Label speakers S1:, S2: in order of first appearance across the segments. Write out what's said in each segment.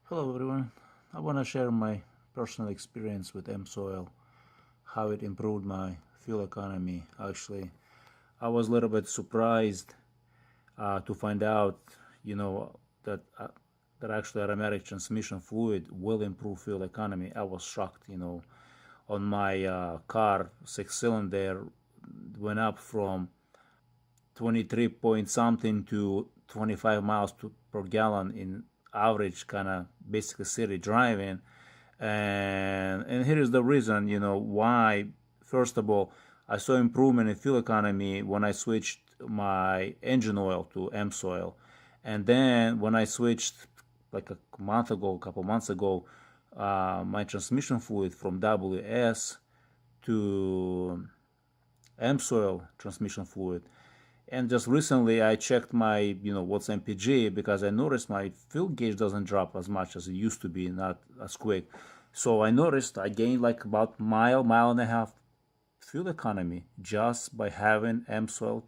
S1: Hello everyone. I want to share my personal experience with Amsoil, how it improved my fuel economy. Actually, I was a little bit surprised to find out, that actually aromatic transmission fluid will improve fuel economy. I was shocked, on my car, six-cylinder went up from 23 point something to 25 miles per gallon in average kind of basically city driving. And here is the reason, why. First of all, I saw improvement in fuel economy when I switched my engine oil to Amsoil. And then when I switched like a couple months ago, my transmission fluid from WS to Amsoil transmission fluid. And just recently I checked my, what's MPG, because I noticed my fuel gauge doesn't drop as much as it used to be, not as quick. So I noticed I gained like about mile and a half fuel economy just by having Amsoil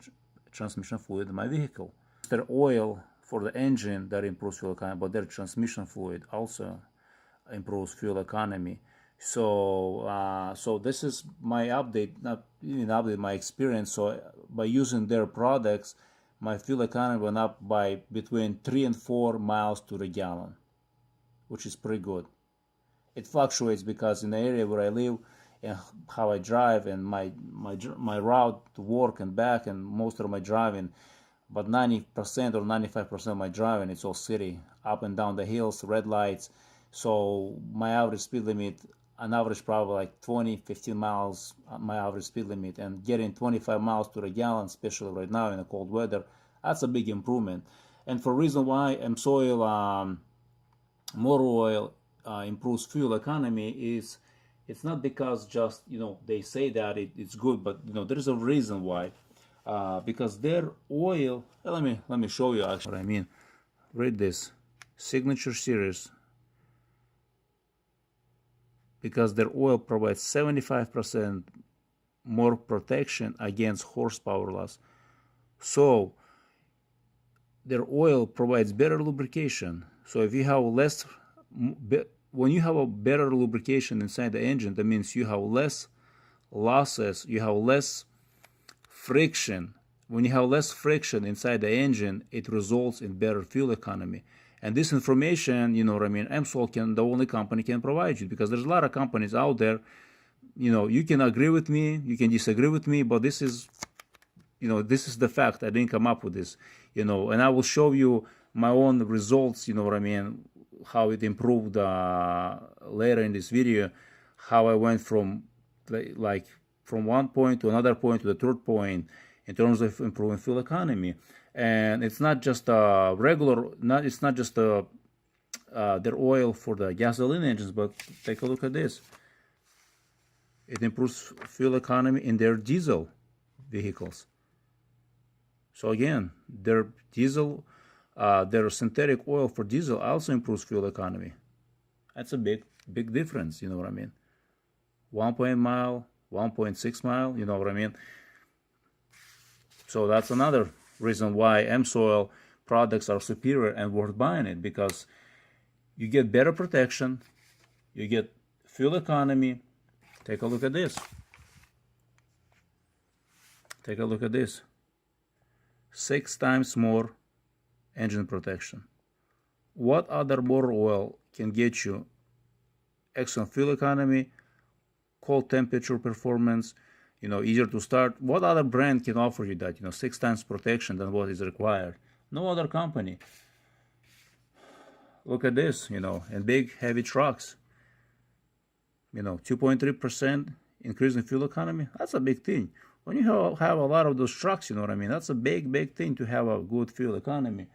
S1: transmission fluid in my vehicle. Their oil for the engine that improves fuel economy, but their transmission fluid also improves fuel economy. So this is my update, not even update, my experience. So by using their products, my fuel economy went up by between 3 and 4 miles to the gallon, which is pretty good. It fluctuates because in the area where I live and how I drive and my route to work and back and most of my driving, but 90% or 95% of my driving, it's all city, up and down the hills, red lights. So my average speed limit, on average probably like 15 miles, my average speed limit, and getting 25 miles to the gallon, especially right now in the cold weather, that's a big improvement. And for reason why Amsoil motor oil improves fuel economy is, it's not because just, they say that it's good, but there is a reason why. Because their oil, let me show you actually what I mean. Read this, Signature Series. Because their oil provides 75% more protection against horsepower loss. So their oil provides better lubrication. So if you have when you have a better lubrication inside the engine, that means you have less losses, you have less friction. When you have less friction inside the engine, it results in better fuel economy. And this information, Amsoil the only company can provide you, because there's a lot of companies out there. You can agree with me, you can disagree with me, but this is the fact. I didn't come up with this, and I will show you my own results, how it improved later in this video, how I went from from one point to another point to the third point in terms of improving fuel economy. And it's not just it's not just their oil for the gasoline engines, but take a look at this. It improves fuel economy in their diesel vehicles. So again, their synthetic oil for diesel also improves fuel economy. That's a big difference, 1 mile, 1.6 mile, So that's another reason why Amsoil products are superior and worth buying it, because you get better protection, you get fuel economy. Take a look at this. Take a look at this. 6 times more engine protection. What other motor oil can get you excellent fuel economy, cold temperature performance, easier to start? What other brand can offer you that, 6 times protection than what is required? No other company. Look at this, and big heavy trucks, 2.3% increase in fuel economy. That's a big thing. When you have a lot of those trucks, that's a big thing to have a good fuel economy.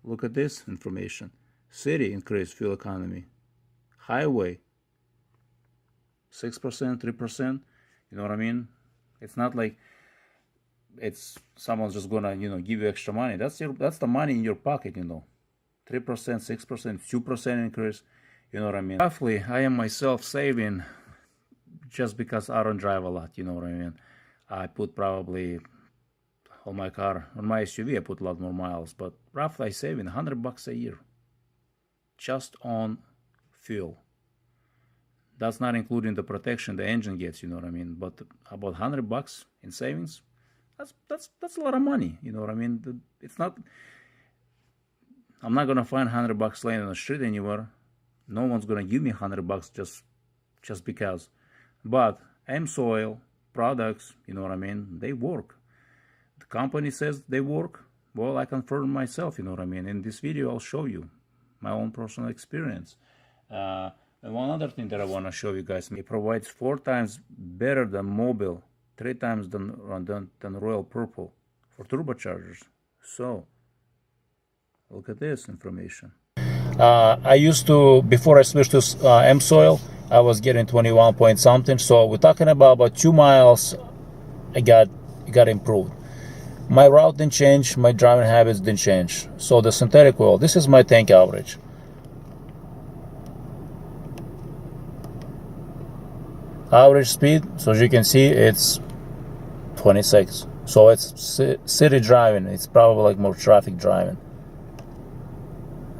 S1: Look at this information. City increased fuel economy. Highway 6%, 3%, It's not like it's someone's just gonna, give you extra money. That's the money in your pocket, 3%, 6%, 2% increase, Roughly, I am myself saving, just because I don't drive a lot, I put probably on my car, on my SUV, I put a lot more miles, but roughly I saving $100 a year. just on fuel. That's not including the protection the engine gets, you know what I mean? But about $100 in savings, that's a lot of money, you know what I mean? It's not. I'm not gonna find $100 laying on the street anywhere. No one's gonna give me $100 just because. But Amsoil products, you know what I mean? They work. The company says they work. Well, I confirm myself, you know what I mean? In this video, I'll show you my own personal experience. And one other thing that I want to show you guys, it provides 4 times better than Mobil, 3 times than Royal Purple for turbochargers. So, look at this information. I used to, before I switched to Amsoil, I was getting 21 point something. So we're talking about 2 miles, it got improved. My route didn't change, my driving habits didn't change. So the synthetic oil, this is my tank average. Average speed, so as you can see, it's 26. So it's city driving, it's probably like more traffic driving.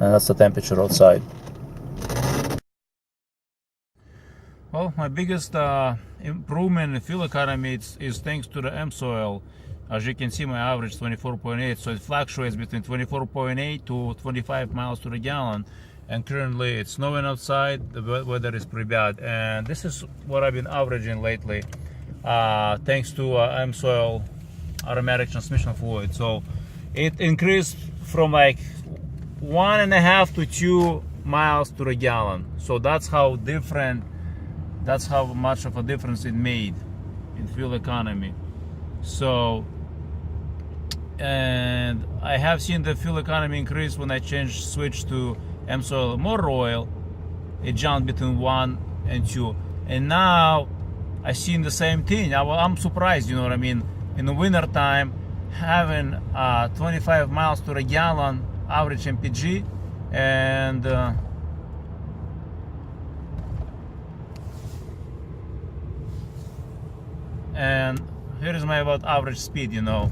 S1: And that's the temperature outside. Well, my biggest improvement in fuel economy is thanks to the Amsoil. As you can see, my average 24.8, so it fluctuates between 24.8 to 25 miles to the gallon. And currently it's snowing outside, the weather is pretty bad. And this is what I've been averaging lately, thanks to Amsoil automatic transmission fluid. So it increased from like 1.5 to 2 miles to the gallon. So that's how much of a difference it made in fuel economy. So, and I have seen the fuel economy increase when I switched to Amsoil motor oil. It jumped between 1 and 2, and now I seen the same thing. I'm surprised, you know what I mean? In the winter time, having 25 miles to the gallon average MPG, and here is my about average speed, you know,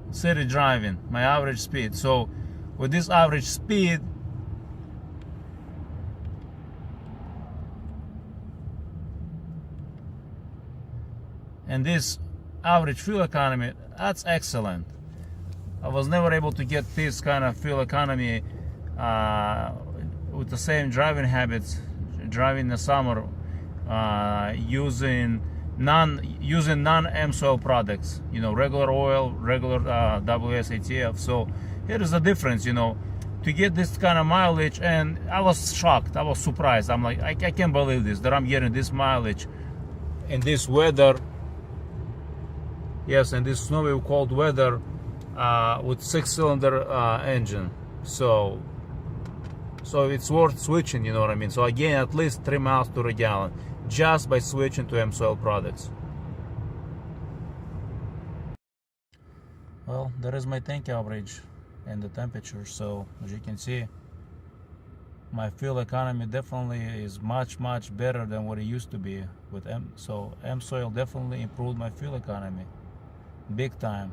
S1: city driving, my average speed. So with this average speed, and this average fuel economy, that's excellent. I was never able to get this kind of fuel economy with the same driving habits, driving in the summer, using non-Amsoil products, you know, regular oil, regular WSATF. So here is the difference, you know, to get this kind of mileage. And I was shocked, I was surprised. I'm like, I can't believe this, that I'm getting this mileage in this weather. Yes, in this snowy, cold weather, with 6-cylinder engine. So it's worth switching, you know what I mean? So again, at least 3 miles to the gallon just by switching to Amsoil products. Well, there is my tank average and the temperature. So as you can see, my fuel economy definitely is much better than what it used to be with so Amsoil definitely improved my fuel economy big time.